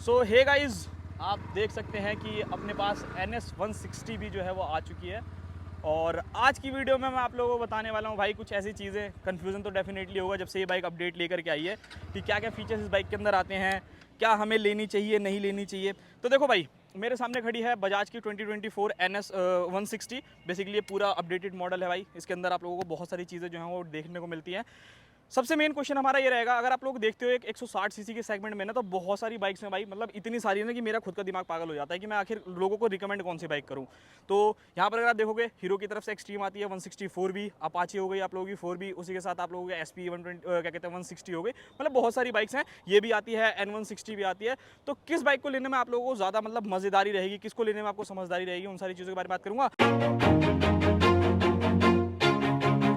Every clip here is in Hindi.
सो हे गाइस, आप देख सकते हैं कि अपने पास NS 160 भी जो है वो आ चुकी है। और आज की वीडियो में मैं आप लोगों को बताने वाला हूँ भाई कुछ ऐसी चीज़ें। कन्फ्यूज़न तो डेफिनेटली होगा जब से ये बाइक अपडेट लेकर के आई है कि क्या क्या फीचर्स इस बाइक के अंदर आते हैं, क्या हमें लेनी चाहिए नहीं लेनी चाहिए। तो देखो भाई, मेरे सामने खड़ी है बजाज की 2024 NS 160। बेसिकली ये पूरा अपडेटेड मॉडल है भाई। इसके अंदर आप लोगों को बहुत सारी चीज़ें जो हैं वो देखने को मिलती हैं। सबसे मेन क्वेश्चन हमारा ये रहेगा, अगर आप लोग देखते हो एक 160 सीसी के सेगमेंट में ना, तो बहुत सारी बाइक्स हैं भाई, मतलब इतनी सारी है ना कि मेरा खुद का दिमाग पागल हो जाता है कि मैं आखिर लोगों को रिकमेंड कौन सी बाइक करूं। तो यहाँ पर अगर आप देखोगे, हीरो की तरफ से एक्सट्रीम आती है 164 भी, अपाची हो गई आप लोगों की 4 भी, उसी के साथ आप लोगों की SP 120 क्या कहते हैं 160 हो गई। मतलब बहुत सारी बाइक्स हैं, ये भी आती है, N160 भी आती है। तो किस बाइक को लेने में आप लोगों को ज़्यादा मतलब मज़ेदारी रहेगी, किसको लेने में आपको समझदारी रहेगी, उन सारी चीज़ों के बारे में बात करूँगा।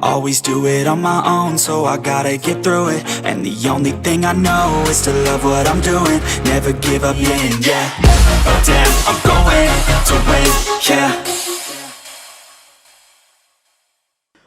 Always do it on my own, so I gotta get through it. And the only thing I know is to love what I'm doing. Never give up, yeah. Damn, I'm going to win, yeah.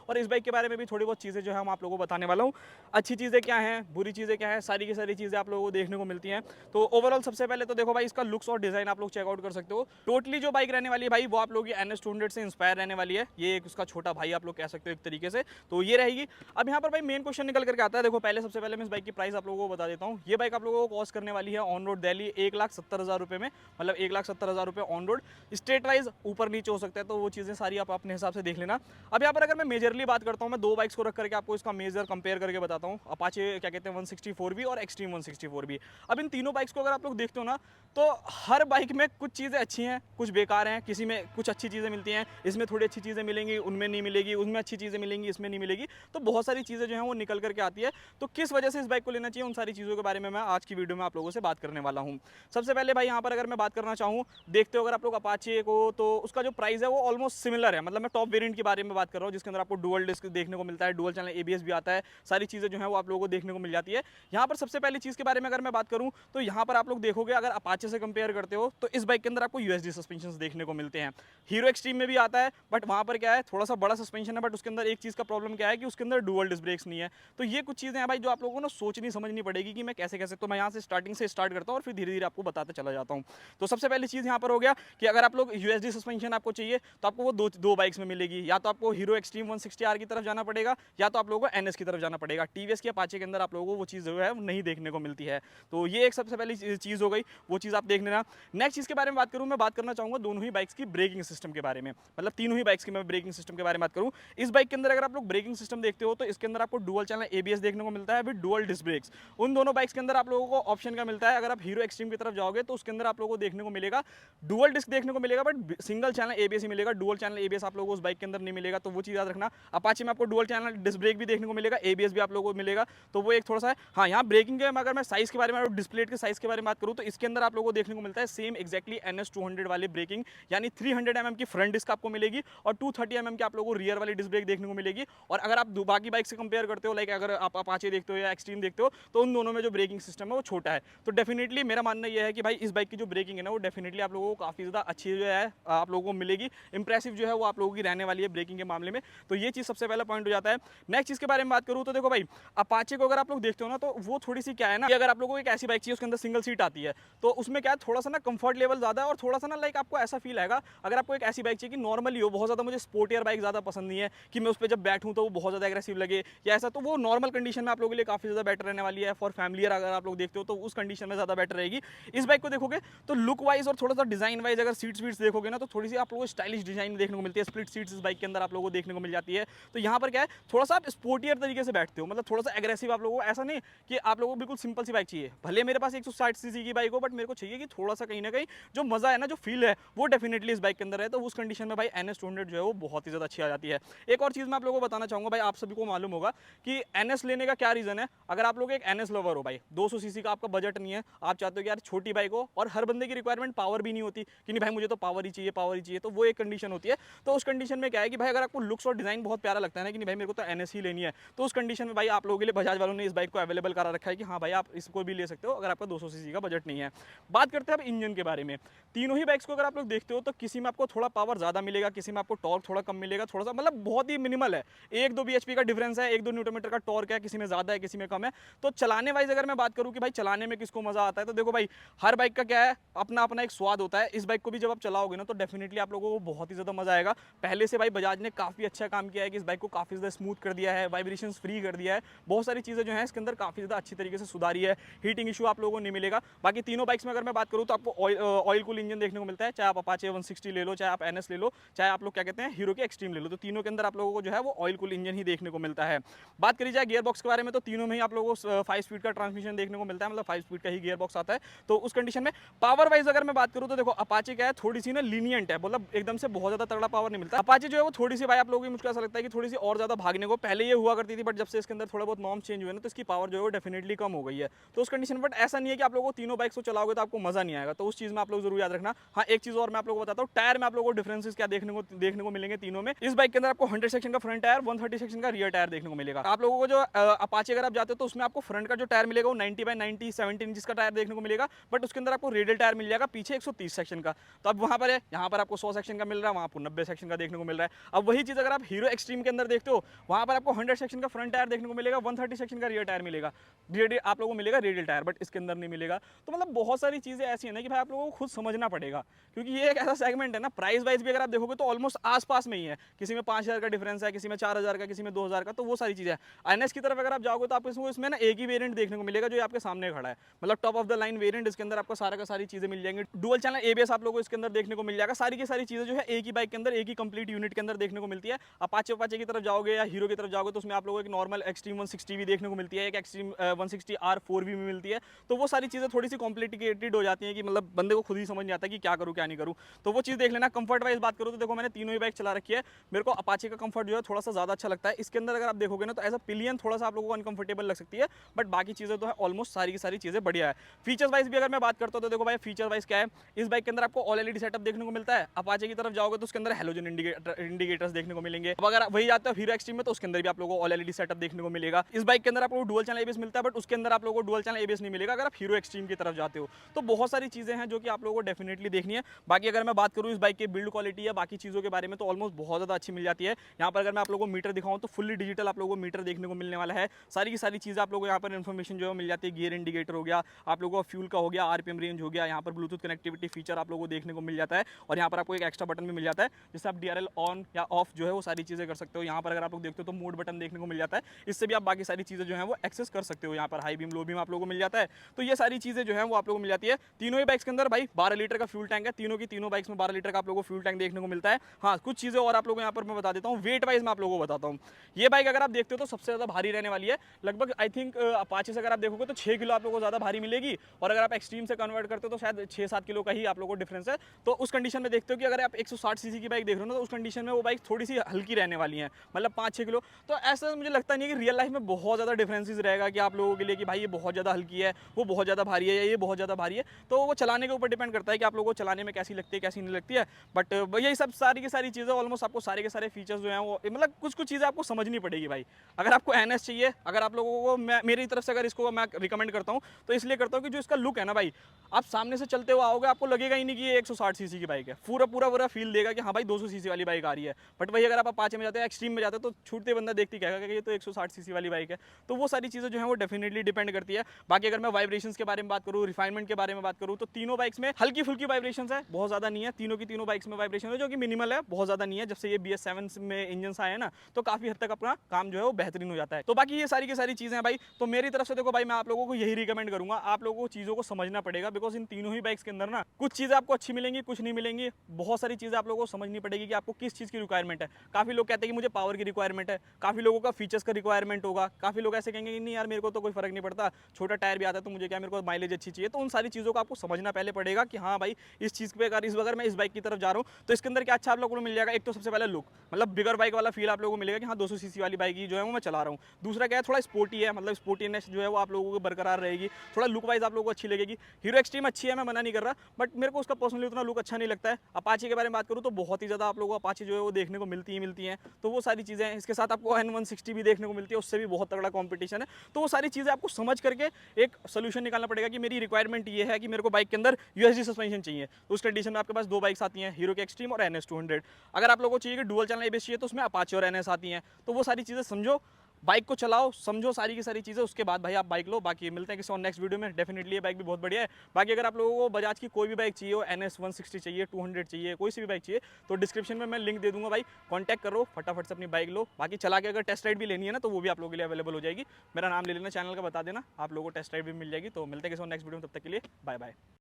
और इस बाइक के बारे में भी थोड़ी बहुत चीज़ें जो है हम आप लोगों को बताने वाला हूँ। अच्छी चीज़ें क्या हैं, बुरी चीज़ें क्या हैं, सारी की सारी चीज़ें आप लोगों को देखने को मिलती हैं। तो ओवरऑल सबसे पहले तो देखो भाई, इसका लुक्स और डिज़ाइन आप लोग चेकआउट कर सकते हो। टोटली जो बाइक रहने वाली है भाई, वो आप लोगों की NS 200 से इंस्पायर रहने वाली है। ये एक उसका छोटा भाई आप लोग कह सकते हो एक तरीके से, तो ये रहेगी। अब यहाँ पर भाई मेन क्वेश्चन निकल करके आता है। देखो पहले सबसे पहले मैं इस बाइक की प्राइस आप लोगों को बता देता हूँ। ये बाइक आप लोगों को कॉस्ट करने वाली है ऑन रोड दिल्ली 1,70,000 रुपये में, मतलब 1,70,000 रुपये ऑन रोड। स्टेट वाइज ऊपर नीचे हो सकता है, तो वो चीज़ें सारी आप अपने हिसाब से देख लेना। अब यहाँ पर अगर मैं मेजरली बात करता हूँ, मैं दो बाइक्स को रख करके आपको इसका मेजर कंपेयर करके बताता हूँ। अपाचे क्या कहते हैं 164 भी और एक्सट्रीम 164 भी। अब इन तीनों बाइक्स को अगर आप लोग देखते हो ना, तो हर बाइक में कुछ चीज़ें अच्छी हैं, कुछ बेकार हैं, किसी में कुछ अच्छी चीज़ें मिलती हैं, इसमें थोड़ी अच्छी चीज़ें मिलेंगी, उनमें नहीं मिलेगी, उनमें अच्छी चीज़ें मिलेंगी, इसमें नहीं मिलेगी। तो बहुत सारी चीज़ें जो हैं वो निकल करके आती है। तो किस वजह से इस बाइक को लेना चाहिए, उन सारी चीज़ों के बारे में मैं आज की वीडियो में आप लोगों से बात करने वाला हूँ। सबसे पहले भाई यहाँ पर अगर मैं बात करना चाहूँ, देखते हो अगर आप लोग अपाचे को, तो उसका जो प्राइस है वो ऑलमोस्ट सिमिलर है। मतलब मैं टॉप वेरिएंट के बारे में बात कर रहा हूँ, जिसके अंदर आपको डुअल डिस्क देखने को मिलता है, डुअल चैनल ABS भी आता है, सारी चीज़ें जो है वो आप लोगों को देखने को मिल जाती है। यहाँ पर सबसे पहली चीज़ के बारे में अगर मैं बात करूँ, तो यहाँ पर आप लोग देखोगे, अगर अपाचे से कंपेयर करते हो, तो इस बाइक के अंदर आपको USD सस्पेंशन देखने को मिलते हैं। हीरो एक्सट्रीम में भी आता है, बट वहाँ पर क्या है, थोड़ा सा बड़ा सस्पेंशन है, बट उसके अंदर एक चीज़ का प्रॉब्लम क्या है कि उसके अंदर डुअल डिस्क ब्रेक्स नहीं है। तो ये कुछ चीज़ें हैं भाई जो आप लोगों को ना सोचनी समझनी पड़ेगी कि मैं कैसे कैसे। तो मैं यहाँ से स्टार्टिंग से स्टार्ट करता हूँ और फिर धीरे धीरे आपको बताते चला जाता हूँ। तो सबसे पहली चीज़ यहाँ पर हो गया कि अगर आप लोग USD सस्पेंशन आपको चाहिए, तो आपको वो दो बाइक्स में मिलेगी। या तो आपको हीरो एक्सट्रीम 160R की तरफ जाना पड़ेगा, या तो आप लोगों को NS की तरफ जाना पड़ेगा। TVS के अपाचे के अंदर आप लोगों को वो चीज़ जो है नहीं देखने को मिलती है। तो ये एक सबसे पहली चीज़ हो गई, वो चीज़ आप देख लेना। नेक्स्ट चीज़ के बारे में बात करूँ, मैं बात करना चाहूँगा दोनों ही बाइक्स की ब्रेकिंग सिस्टम के बारे में, मतलब तीनों ही बाइक्स की मैं ब्रेकिंग सिस्टम के बारे में बात करूँ। इस बाइक के अंदर अगर आप लोग ब्रेकिंग सिस्टम देखते हो, तो इसके अंदर आपको डुअल चैनल ABS देखने को मिलता है विद डुअल डिस्क ब्रेक्स। उन दोनों बाइक्स के अंदर आप लोगों को ऑप्शन का मिलता है। अगर आप हीरो एक्सट्रीम की तरफ जाओगे, तो उसके अंदर आप लोगों को देखने को मिलेगा डुअल डिस्क देखने को मिलेगा, बट सिंगल चैनल ABS ही मिलेगा। डुअल चैनल ABS आप लोगों को उस बाइक के अंदर नहीं मिलेगा, तो वो चीज़ याद रखना। अपाचे में आपको डुअल चैनल डिस्क ब्रेक भी देखने को मिलेगा, ABS भी आप लोगों को मिलेगा, तो वो एक थोड़ा सा है। हाँ, यहाँ ब्रेकिंग के अगर मैं साइज़ के बारे में, डिस्प्ले के साइज़ के बारे में बात करूँ, तो इसके अंदर आप लोगों को देखने को मिलता है सेम एक्जैक्टली NS 200 वाली ब्रेकिंग, यानी 300 mm की फ्रंट डिस्क आपको मिलेगी और 230 mm की आप लोगों को रियर वाली डिस्क ब्रेक देखने को मिलेगी। और अगर आप बाकी बाइक से कंपेयर करते हो, लाइक अगर आप अपाचे देखते हो या एक्सट्रीम देखते हो, तो उन दोनों में जो ब्रेकिंग सिस्टम है वो छोटा है। तो डेफिनेटली मेरा मानना यह है कि भाई इस बाइक की जो ब्रेकिंग है ना, वो डेफिनेटली आप लोगों को काफ़ी ज़्यादा अच्छी जो है आप लोगों को मिलेगी। इंप्रेसिव जो है वो आप लोगों की रहने वाली है ब्रेकिंग के मामले में। तो ये चीज़ सबसे पहला पॉइंट हो जाता है। नेक्स्ट चीज़ के बारे में बात करूँ, तो देखो भाई, अपाचे को अगर आप लोग देखते हो ना, तो वो थोड़ी सी क्या है ना कि अगर आप लोगों को एक ऐसी बाइक चाहिए उसके अंदर सिंगल सीट आती है, तो उसमें क्या है, थोड़ा सा ना कंफर्ट लेवल ज़्यादा है और थोड़ा सा ना लाइक आपको ऐसा फील आएगा। अगर आपको एक ऐसी बाइक चाहिए कि नॉर्मली हो, बहुत ज़्यादा मुझे स्पोर्टियर बाइक ज़्यादा पसंद नहीं है कि मैं उस पर जब बैठूँ तो वो बहुत ज़्यादा एग्रेसिव लगे या ऐसा, तो वो नॉर्मल कंडीशन में आप लोगों के लिए काफ़ी ज़्यादा बेटर रहने वाली है। फॉर फैमिलियर अगर आप लोग देखते हो, तो उस कंडीशन में ज़्यादा बेटर रहेगी। इस बाइक को देखोगे तो लुक वाइज और थोड़ा सा डिज़ाइन वाइज अगर सीट्स वीट्स देखोगे ना, तो थोड़ी सी आप लोगों को स्टाइलिश डिज़ाइन देखने को मिलती है। स्प्लिट सीट्स इस बाइक के अंदर आप लोगों को देखने को मिल जाती है। तो यहाँ पर क्या है, थोड़ा सा आप स्पोर्टियर तरीके से बैठते हो, मतलब थोड़ा सा एग्रेसिव आप लोगों को, ऐसा नहीं कि आप लोगों को बिल्कुल सिंपल सी बाइक चाहिए। भले मेरे पास 160 सीसी की बाइक हो, बट मेरे को चाहिए कि थोड़ा सा कहीं ना कहीं जो मज़ा है ना, जो फील है, वो डेफिनेटली इस बाइक के अंदर है। तो उस कंडीशन में भाई NS 200 जो है वो बहुत ही ज़्यादा अच्छी आ जाती है। एक और चीज़ मैं आप लोगों को बताना चाहूँगा भाई, आप सभी को मालूम होगा कि NS लेने का क्या रीज़न है। अगर आप लोग एक NS लवर हो भाई, 200 सीसी का आपका बजट नहीं है, आप चाहते हो कि यार छोटी बाइक हो, और हर बंदे की रिक्वायरमेंट पावर भी नहीं होती कि नहीं भाई मुझे तो पावर ही चाहिए, पावर ही चाहिए, तो वो एक कंडीशन होती है। तो उस कंडीशन में क्या है कि भाई अगर आपको लुक्स और डिज़ाइन बहुत बहुत प्यारा लगता है ना कि नहीं भाई मेरे को तो NS ही लेनी है, तो उस कंडीशन में भाई आप लोगों के लिए बजाज वालों ने इस बाइक को अवेलेबल करा रखा है कि हाँ भाई आप इसको भी ले सकते हो अगर आपका 200 सीसी का बजट नहीं है। बात करते हैं अब इंजन के बारे में। तीनों ही बाइक्स को अगर आप लोग देखते हो तो किसी में आपको थोड़ा पावर ज़्यादा मिलेगा, किसी में आपको टॉर्क थोड़ा कम मिलेगा, थोड़ा सा मतलब बहुत ही मिनिमल है, 1-2 bhp का डिफरेंस है, 1-2 न्यूटन मीटर का टॉर्क है, किसी में ज़्यादा है किसी में कम है। तो चलाने वाइज अगर मैं बात करूँ कि भाई चलाने में किसको मज़ा आता है, तो देखो भाई हर बाइक का क्या है अपना अपना एक स्वाद होता है। इस बाइक को भी जब आप चलाओगे ना तो डेफिनेटली आप लोगों को बहुत ही ज़्यादा मज़ा आएगा। पहले से भाई बजाज ने काफ़ी अच्छा काम किया है कि इस बाइक को काफ़ी ज़्यादा स्मूथ कर दिया है, वाइब्रेशन फ्री कर दिया है, बहुत सारी चीज़ें जो है इसके अंदर काफ़ी ज़्यादा अच्छी तरीके से सुधारी है, हीटिंग इशू आप लोगों को नहीं मिलेगा। बाकी तीनों बाइक्स में अगर मैं बात करूँ तो आपको ऑयल कूल इंजन देखने को मिलता है, चाहे आप अपाचे 160 ले लो, चाहे आप NS ले लो, चाहे आप लोग क्या कहते हैं हीरो के एक्सट्रीम ले लो, तो तीनों के अंदर आप लोगों को जो है वो ऑयल कूल इंजन ही देखने को मिलता है। बात करी जाए गियर बॉक्स के बारे में तो तीनों में ही आप लोगों को 5 स्पीड का ट्रांसमिशन देखने को मिलता है, मतलब 5 स्पीड का ही गियर बॉक्स आता है। तो उस कंडीशन में पावर वाइज अगर मैं बात करूँ तो देखो अपाचे क्या है थोड़ी सी ना लीनियंट है, मतलब एकदम से बहुत ज़्यादा तगड़ा पावर नहीं मिलता। अपाचे जो है वो थोड़ी सी भाई आप लोगों की मुझको ऐसा लगता है कि थोड़ी सी और ज़्यादा भागने को पहले ये हुआ करती थी, बट जब से इसके अंदर थोड़ा बहुत नॉर्म चेंज हुए ना तो इसकी पावर जो है वो डेफिनेटली कम हो गई है। तो उस कंडीशन बट ऐसा नहीं है कि आप लोगों को तीनों बाइक्स को चलाओगे तो आपको मज़ा नहीं आएगा, तो उस चीज़ में आप लोग जरूर याद रखना। हाँ एक चीज़ और मैं आप लोगों को बताता हूँ, टायर में आप लोगों को डिफरेंसेस क्या देखने को मिलेंगे तीनों में। इस बाइक के अंदर आपको 100 सेक्शन का फ्रंट टायर, 130 सेक्शन का रियर टायर देखने को मिलेगा। आप लोगों को जो अपाचे अगर आप जाते हो तो उसमें आपको फ्रंट का जो टायर मिलेगा वो 90/90 17 इंच का टायर देखने को मिलेगा, बट उसके अंदर आपको रेडियल टायर मिल जाएगा पीछे 130 सेक्शन का। तो अब वहाँ पर है, यहाँ पर आपको 100 सेक्शन का मिल रहा है, वहाँ आपको 90 सेक्शन का देखने को मिल रहा है। अब वही चीज़ अगर आप हीरो एक्सट्रीम के अंदर देखते हो वहाँ पर आपको 100 सेक्शन का फ्रंट टायर देखने को मिलेगा, 130 सेक्शन का रियर टायर मिलेगा, रेडियल आप लोगों को मिलेगा रेडियल टायर, बट इसके अंदर नहीं मिलेगा। तो मतलब बहुत सारी चीज़ें ऐसी है ना कि भाई आप लोगों को खुद समझना पड़ेगा, क्योंकि ये एक ऐसा सेगमेंट है ना, प्राइस वाइज भी अगर आप देखोगे तो ऑलमोस्ट आसपास में ही है, किसी में 5000 का डिफरेंस है, किसी में 4000 का, किसी में 2000 का, तो वो सारी चीज़ें है। NS की तरफ अगर आप जाओगे तो आपको इसमें ना एक ही वेरिएंट देखने को मिलेगा जो आपके सामने खड़ा है, मतलब top of the line variant, इसके अंदर आपको सारा का सारी चीज़ें मिल जाएंगी। डुअल चैनल ABS आप लोगों को इसके अंदर देखने को मिल जाएगा, सारी की सारी चीज़ें जो है एक ही बाइक के अंदर एक ही कंप्लीट यूनिट के अंदर देखने को मिलती है। अपाचे की तरफ जाओगे या हीरो की तरफ जाओगे तो उसमें आप लोगों को एक नॉर्मल एक्सट्रीम 160 भी देखने को मिलती है, एक एक्सट्रीम 160 R4 भी मिलती है। तो वो सारी चीज़ें थोड़ी सी कॉम्प्लिकेटेड हो जाती हैं कि मतलब बंदे को खुद ही समझ नहीं आता कि क्या करूँ क्या नहीं करूँ, तो वो चीज़ देख लेना। कंफर्ट वाइज बात करूँ तो देखो मैंने तीनों ही बाइक चला रखी है, मेरे को अपाचे का कंफर्ट जो है थोड़ा सा ज़्यादा अच्छा लगता है। इसके अंदर अगर आप देखोगे ना तो ऐसा पिलियन थोड़ा सा आप लोगों को अनकंफर्टेबल लग सकती है, बट बाकी चीज़ें तो है ऑलमोस्ट सारी की सारी चीज़ें बढ़िया है। फीचर्स वाइज भी अगर मैं बात करता हूँ तो देखो भाई फीचर वाइज क्या है, इस बाइक के अंदर आपको ऑल LED सेटअप देखने को मिलता है। अपाचे की तरफ जाओगे तो उसके अंदर हेलोजन इंडिकेटर्स देखने को मिलेंगे। अब अगर वही जाते हो हीरो एक्सट्रीम में तो उसके अंदर भी आप लोगों को ऑल LED सेटअप देखने को मिलेगा। इस बाइक के अंदर आप लोगों को डुअल चैनल ABS मिलता है, बट उसके अंदर आप लोगों को डुअल चैनल ABS नहीं मिलेगा अगर आप हीरो एक्सट्रीम की तरफ जाते हो। तो बहुत सारी चीज़ें हैं जो कि आप लोगों को डेफिनेटली देखनी है। बाकी अगर मैं बात करूँ इस बाइक की बिल्ड क्वालिटी या बाकी चीज़ों के बारे में तो ऑलमोस्ट बहुत ज़्यादा अच्छी मिल जाती है। यहाँ पर अगर मैं आप लोगों को मीटर दिखाऊँ तो फुल्ली डिजिटल आप लोगों को मीटर देखने को मिलने वाला है। सारी की सारी चीज़ें आप लोगों को यहाँ पर इन्फॉर्मेशन जो है मिल जाती है। गियर इंडिकेटर हो गया, आप लोगों का फ्यूल का हो गया, RPM रेंज हो गया, यहाँ पर ब्लूटूथ कनेक्टिविटी फीचर आप लोगों को देखने को मिल जाता है, और यहाँ पर आपको एक एक्स्ट्रा बटन भी मिल जाता है जिससे आप DRL ऑन या ऑफ जो है वो सारी चीज़ें कर सकते हो। यहाँ पर अगर आप लोग देखते हो तो मोड बटन देखने को मिल जाता है, इससे भी आप बाकी सारी चीज़ें जो है वो एक्सेस कर सकते हो। यहाँ पर हाई बीम लो बीम आप लोगों को मिल जाता है, तो ये सारी चीज़ें जो है वो आप लोगों को मिल जाती है। तीनों ही बाइक्स के अंदर भाई 12 लीटर का फ्यूल टैंक है, तीनों की तीनों बाइक्स में 12 लीटर का आप लोगों को फ्यूल टैंक देखने को मिलता है। हाँ कुछ चीज़ें और आप लोगों को यहाँ पर मैं बता देता हूँ, वेट वाइज मैं आप लोगों को बताता हूँ। ये बाइक अगर आप देखते हो तो सबसे ज़्यादा भारी रहने वाली है, लगभग आई थिंक अपाचे से अगर आप देखोगे तो 6 किलो आप लोगों को ज़्यादा भारी मिलेगी, और अगर आप एक्सट्रीम से कन्वर्ट करते हो तो शायद 6-7 किलो का ही आप लोगों को डिफरेंस है। तो उस कंडीशन में देखते हो कि अगर आप 160 सीसी की बाइक देख रहे हो ना तो उस कंडीशन में वो बाइक थोड़ी सी हल्की रहने वाली है, मतलब 5-6 किलो। तो ऐसा मुझे लगता नहीं है कि रियल लाइफ में बहुत ज़्यादा डिफरेंसेस रहेगा कि आप लोगों के लिए कि भाई ये बहुत ज़्यादा हल्की है, वो बहुत ज़्यादा भारी है, या ये बहुत ज़्यादा भारी है। तो वो चलाने के ऊपर डिपेंड करता है कि आप लोगों को चलाने में कैसी लगती है कैसी नहीं लगती है। बट यही सब सारी की सारी चीज़ें ऑलमोस्ट आपको सारे के सारे फीचर्स जो हैं वो मतलब कुछ चीज़ें आपको समझनी पड़ेगी भाई। अगर आपको NS चाहिए, अगर आप लोगों को मेरी तरफ से अगर इसको मैं रिकमेंड करता हूँ तो इसलिए करता हूँ कि जो इसका लुक है ना भाई, आप सामने से चलते हुए आओगे आपको लगेगा ही नहीं कि ये 160 सीसी की बाइक है, पूरा फील देगा कि हाँ भाई 200 सीसी वाली बाइक आ रही है। बट वही अगर आप अपाचे में जाते हो एक्सट्रीम में जाते हो तो छूटते बंदा देखती कहेगा कि ये तो 160 सीसी वाली बाइक है। तो वो सारी चीज़ें जो है वो डेफिनेटली डिपेंड करती है। बाकी अगर मैं वाइब्रेशंस के बारे में बात करूँ, रिफाइनमेंट के बारे में बात करूँ, तो तीनों बाइक्स में हल्की फुल्की वाइब्रेशंस है, बहुत ज़्यादा नहीं है। तीनों की तीनों बाइक्स में वाइब्रेशन है जो कि मिनिमल है, बहुत ज़्यादा नहीं है। जब से ये BS7 में इंजन आए हैं ना तो काफ़ी हद तक अपना काम जो है वो बेहतरीन हो जाता है। तो बाकी ये सारी की सारी चीज़ें हैं भाई। तो मेरी तरफ से देखो भाई मैं आप लोगों को यही रिकमेंड करूँगा, आप लोगों को चीज़ों को समझना पड़ेगा, बिकॉज इन तीनों ही बाइक्स के अंदर ना कुछ चीज़ें आपको अच्छी मिलेंगी, कुछ नहीं मिलेंगी। बहुत सारी चीज़ें आप लोगों को समझनी पड़ेगी कि आपको किस चीज़ की रिक्वायरमेंट है। काफ़ी लोग कहते हैं कि मुझे पावर की रिक्वायरमेंट है, काफ़ी लोगों का फीचर्स का रिक्वायरमेंट होगा, काफ़ी लोग ऐसे कहेंगे कि नहीं यार मेरे को तो कोई फर्क नहीं पड़ता, छोटा टायर भी आता है तो मुझे क्या, मेरे को माइलेज अच्छी चाहिए। तो उन सारी चीज़ों को आपको समझना पहले पड़ेगा कि हाँ भाई इस चीज़ पे अगर मैं इस बाइक की तरफ जा रहा हूँ तो इसके अंदर क्या अच्छा आप लोगों को मिल जाएगा। एक तो सबसे पहले लुक, मतलब बिगर बाइक वाला फील आप लोगों को मिलेगा कि हाँ 200 सीसी वाली बाइक ही जो है वो मैं चला रहा हूँ। दूसरा क्या है, थोड़ा स्पोर्टी है, मतलब स्पोर्टीनेस जो है वो आप लोगों को बरकरार रहेगी, थोड़ा लुक वाइज आप लोगों को अच्छी लगेगी। हीरो एक्सट्रीम अच्छी है, मैं मना नहीं कर रहा, बट मेरे को उसका पर्सनली उतना लुक अच्छा नहीं लगता है। अपाचे के बारे में बात करूँ तो बहुत ही ज़्यादा आप लोगों को अपाचे जो है वो देखने को मिलती हैं, तो वो सारी चीज़ें हैं। इसके साथ आपको N160 भी देखने को मिलती है, उससे भी बहुत तगड़ा कॉम्पिटिशन है। तो वो सारी चीज़ें आपको समझ करके एक सोल्यूशन निकालना पड़ेगा कि मेरी रिक्वायरमेंट ये है कि मेरे को बाइक के अंदर यूएसडी सस्पेंशन चाहिए। तो उस कंडीशन में आपके पास दो बाइक्स आती हैं, हीरो की एक्सट्रीम और NS200। अगर आप लोगों को चाहिए कि डुअल चैनल एबीएस चाहिए तो उसमें अपाचे और NS आती हैं। तो वो सारी चीज़ें समझो, बाइक को चलाओ, समझो सारी की सारी चीज़ें, उसके बाद भाई आप बाइक लो। बाकी मिलते हैं किसी और नेक्स्ट वीडियो में। डेफिनेटली ये बाइक भी बहुत बढ़िया है। बाकी अगर आप लोगों को बजाज की कोई भी बाइक चाहिए हो, NS160 चाहिए, 200 चाहिए, कोई सी भी बाइक चाहिए, तो डिस्क्रिप्शन में मैं लिंक दे दूंगा भाई, कॉन्टैक्ट करो, फटाफट से अपनी बाइक लो। बाकी चला के अगर टेस्ट राइड भी लेनी है ना, तो वो भी आप लोगों के लिए अवेलेबल हो जाएगी। मेरा नाम ले लेना, चैनल का बता देना, आप लोगों को टेस्ट राइड भी मिल जाएगी। तो मिलते हैं किसी और नेक्स्ट वीडियो में, तब तक के लिए बाय बाय।